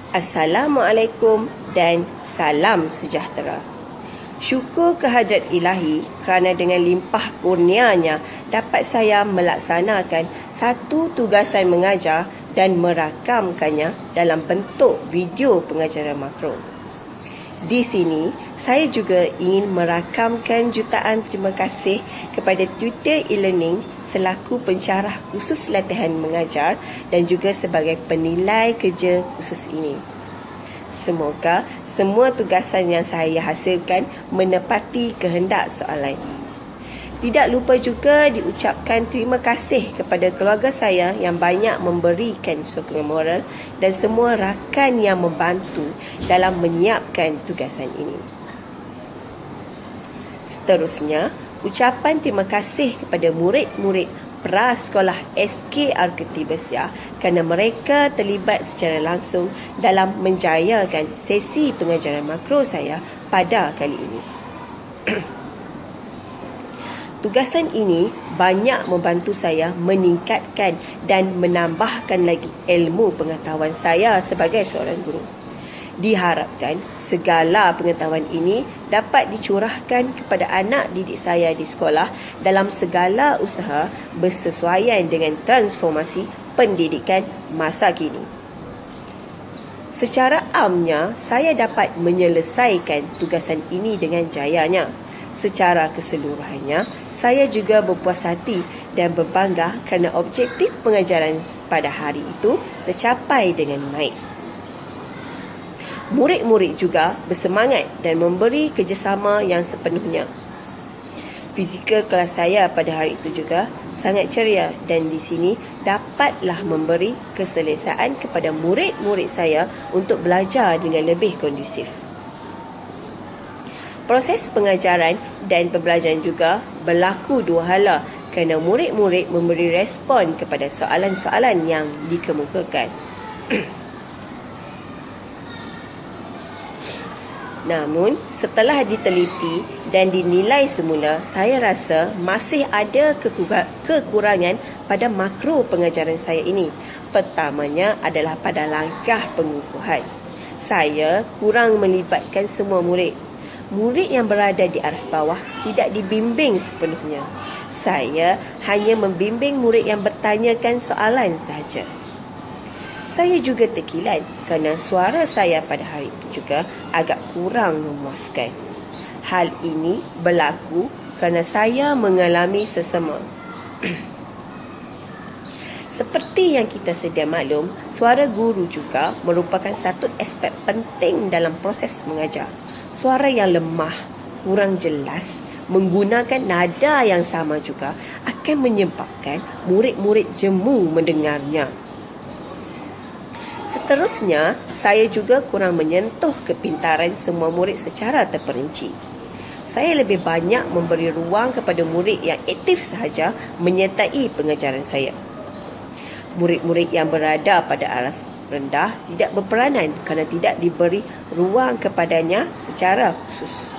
Assalamualaikum dan salam sejahtera. Syukur kehadrat Ilahi kerana dengan limpah kurnianya dapat saya melaksanakan satu tugasan mengajar dan merakamkannya dalam bentuk video pengajaran makro. Di sini, saya juga ingin merakamkan jutaan terima kasih kepada Tutor e-learning selaku pensyarah khusus latihan mengajar dan juga sebagai penilai kerja khusus ini. Semoga semua tugasan yang saya hasilkan menepati kehendak soalan. Tidak lupa juga diucapkan terima kasih kepada keluarga saya yang banyak memberikan sokongan moral dan semua rakan yang membantu dalam menyiapkan tugasan ini. Seterusnya, ucapan terima kasih kepada murid-murid prasekolah SK Arketi Bersiar kerana mereka terlibat secara langsung dalam menjayakan sesi pengajaran makro saya pada kali ini. Tugasan ini banyak membantu saya meningkatkan dan menambahkan lagi ilmu pengetahuan saya sebagai seorang guru. Diharapkan segala pengetahuan ini dapat dicurahkan kepada anak didik saya di sekolah dalam segala usaha bersesuaian dengan transformasi pendidikan masa kini. Secara amnya, saya dapat menyelesaikan tugasan ini dengan jayanya. Secara keseluruhannya, saya juga berpuas hati dan berbangga kerana objektif pengajaran pada hari itu tercapai dengan baik. Murid-murid juga bersemangat dan memberi kerjasama yang sepenuhnya. Fizikal kelas saya pada hari itu juga sangat ceria dan di sini dapatlah memberi keselesaan kepada murid-murid saya untuk belajar dengan lebih kondusif. Proses pengajaran dan pembelajaran juga berlaku dua hala kerana murid-murid memberi respon kepada soalan-soalan yang dikemukakan. Namun, setelah diteliti dan dinilai semula, saya rasa masih ada kekurangan pada makro pengajaran saya ini. Pertamanya adalah pada langkah pengukuhan. Saya kurang melibatkan semua murid. Murid yang berada di aras bawah tidak dibimbing sepenuhnya. Saya hanya membimbing murid yang bertanyakan soalan sahaja. Saya juga terkilat kerana suara saya pada hari itu juga agak kurang memuaskan. Hal ini berlaku kerana saya mengalami sesama. Seperti yang kita sedia maklum, suara guru juga merupakan satu aspek penting dalam proses mengajar. Suara yang lemah, kurang jelas, menggunakan nada yang sama juga akan menyebabkan murid-murid jemu mendengarnya. Seterusnya, saya juga kurang menyentuh kepintaran semua murid secara terperinci. Saya lebih banyak memberi ruang kepada murid yang aktif sahaja menyertai pengajaran saya. Murid-murid yang berada pada aras rendah tidak berperanan kerana tidak diberi ruang kepadanya secara khusus.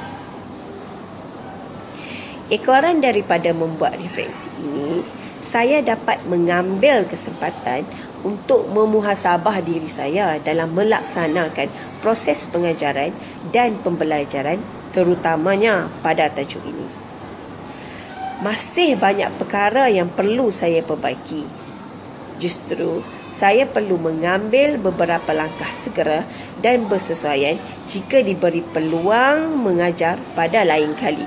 Ekoran daripada membuat refleksi ini, saya dapat mengambil kesempatan untuk memuhasabah diri saya dalam melaksanakan proses pengajaran dan pembelajaran terutamanya pada tajuk ini. Masih banyak perkara yang perlu saya perbaiki. Justru, saya perlu mengambil beberapa langkah segera dan bersesuaian jika diberi peluang mengajar pada lain kali.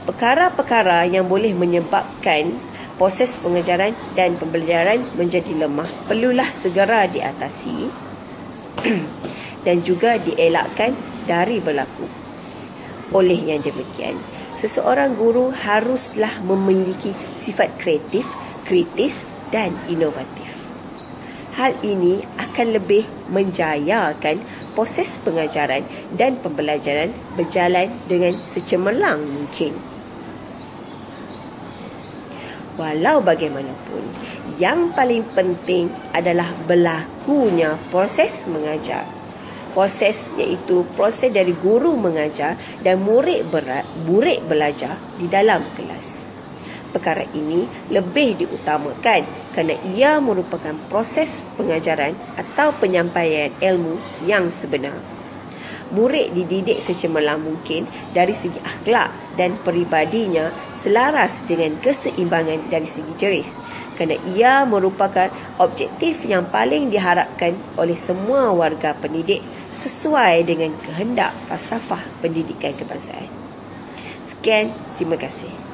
Perkara-perkara yang boleh menyebabkan proses pengajaran dan pembelajaran menjadi lemah perlulah segera diatasi dan juga dielakkan dari berlaku. Oleh yang demikian, seseorang guru haruslah memiliki sifat kreatif, kritis dan inovatif. Hal ini akan lebih menjayakan proses pengajaran dan pembelajaran berjalan dengan secemerlang mungkin. Walau bagaimanapun, yang paling penting adalah berlakunya proses mengajar. Proses iaitu proses dari guru mengajar dan murid belajar di dalam kelas. perkara ini lebih diutamakan kerana ia merupakan proses pengajaran atau penyampaian ilmu yang sebenar. Murid dididik secemerlang mungkin dari segi akhlak dan peribadinya selaras dengan keseimbangan dari segi jeris, kerana ia merupakan objektif yang paling diharapkan oleh semua warga pendidik sesuai dengan kehendak falsafah pendidikan kebangsaan. Sekian, terima kasih.